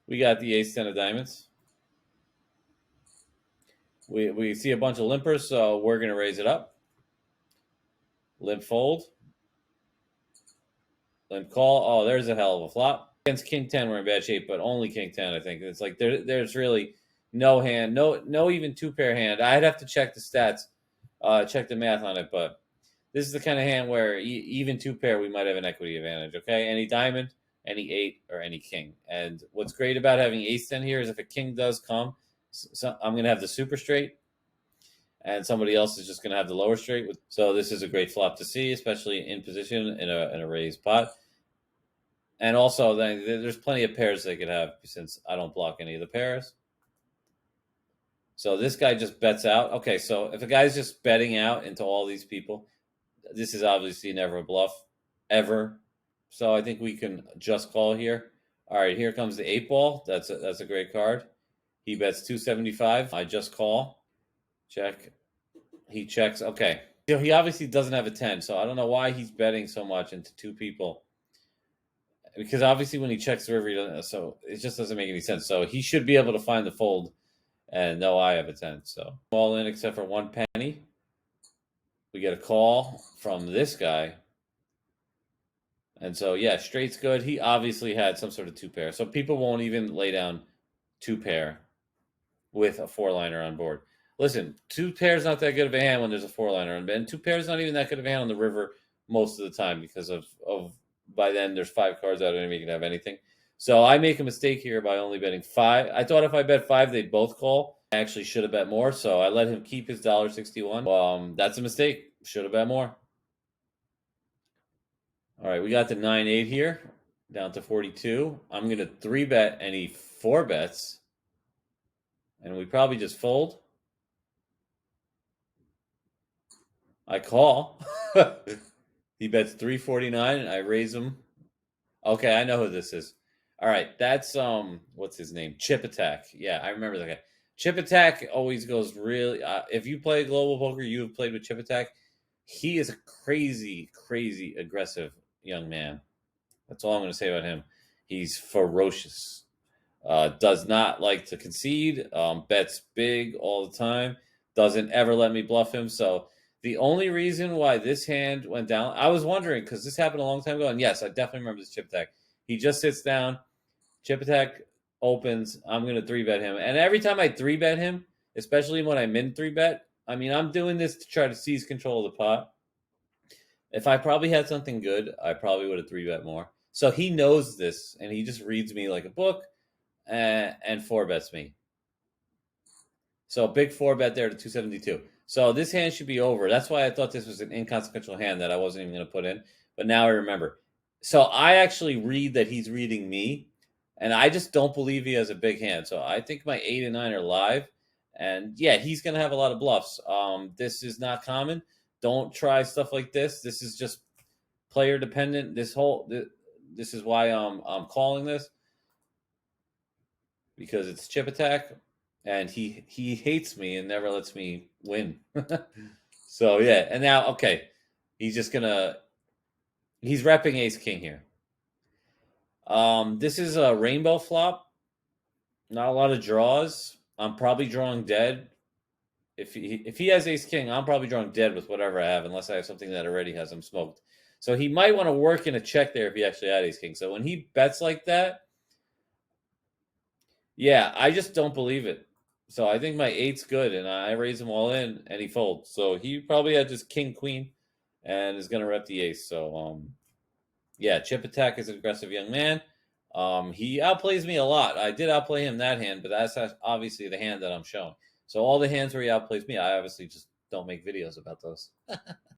We got the ace ten of diamonds. We see a bunch of limpers, so we're gonna raise it up. Limp fold. Limp call. Oh, there's a hell of a flop. Against king 10, we're in bad shape, but only king 10, I think. It's like there's really no hand, no even two pair hand. I'd have to check the stats, check the math on it, but this is the kind of hand where even two pair, we might have an equity advantage, okay? Any diamond, any eight, or any king. And what's great about having ace 10 here is if a king does come, so I'm going to have the super straight, and somebody else is just going to have the lower straight. So this is a great flop to see, especially in position in a raised pot. And also, there's plenty of pairs they could have since I don't block any of the pairs. So this guy just bets out. Okay, so if a guy's just betting out into all these people, this is obviously never a bluff, ever. So I think we can just call here. All right, here comes the 8 ball. That's a great card. He bets 275. I just call. Check. He checks. Okay. So he obviously doesn't have a 10, so I don't know why he's betting so much into two people. Because obviously when he checks the river, he doesn't, so it just doesn't make any sense. So he should be able to find the fold, and no, I have a 10. So all in except for one penny. We get a call from this guy. And so, yeah, straight's good. He obviously had some sort of two pair. So people won't even lay down two pair with a four liner on board. Listen, two pairs not that good of a hand when there's a four liner on, and two pairs not even that good of a hand on the river most of the time because of by then there's five cards out and you can have anything. So I make a mistake here by only betting five. I thought if I bet five, they'd both call. I actually should have bet more, so I let him keep his $1.61. That's a mistake. Should have bet more. All right, we got the 9-8 here, down to 42. I'm going to 3-bet any 4 bets, and we probably just fold. I call. He bets 349, and I raise him. Okay, I know who this is. All right, that's what's his name? Chip Attack. Yeah, I remember that guy. Chip Attack always goes really. If you play global poker, you have played with Chip Attack. He is a crazy, crazy aggressive young man. That's all I'm going to say about him. He's ferocious. Does not like to concede. Bets big all the time. Doesn't ever let me bluff him. So the only reason why this hand went down, I was wondering because this happened a long time ago. And yes, I definitely remember this chip attack. He just sits down. Chip attack opens. I'm going to 3-bet him. And every time I 3-bet him, especially when I min 3-bet, I mean, I'm doing this to try to seize control of the pot. If I probably had something good, I probably would have 3-bet more. So he knows this, and he just reads me like a book and 4-bets me. So big 4-bet there to 272. So this hand should be over. That's why I thought this was an inconsequential hand that I wasn't even going to put in. But now I remember. So I actually read that he's reading me, and I just don't believe he has a big hand. So I think my 8 and 9 are live. And yeah, he's going to have a lot of bluffs. This is not common. Don't try stuff like this. This is just player dependent. This is why I'm calling this, because it's chip attack, and he hates me and never lets me win. So yeah, and now okay, he's repping ace king here. This is a rainbow flop. Not a lot of draws. I'm probably drawing dead. If he has ace king, I'm probably drawing dead with whatever I have, unless I have something that already has him smoked. So he might want to work in a check there if he actually had ace king. So when he bets like that, yeah, I just don't believe it. So I think my 8's good, and I raise him all in, and he folds. So he probably had just king queen, and is going to rep the ace. So yeah, chip attack is an aggressive young man. He outplays me a lot. I did outplay him that hand, but that's obviously the hand that I'm showing. So all the hands where he outplays me, I obviously just don't make videos about those.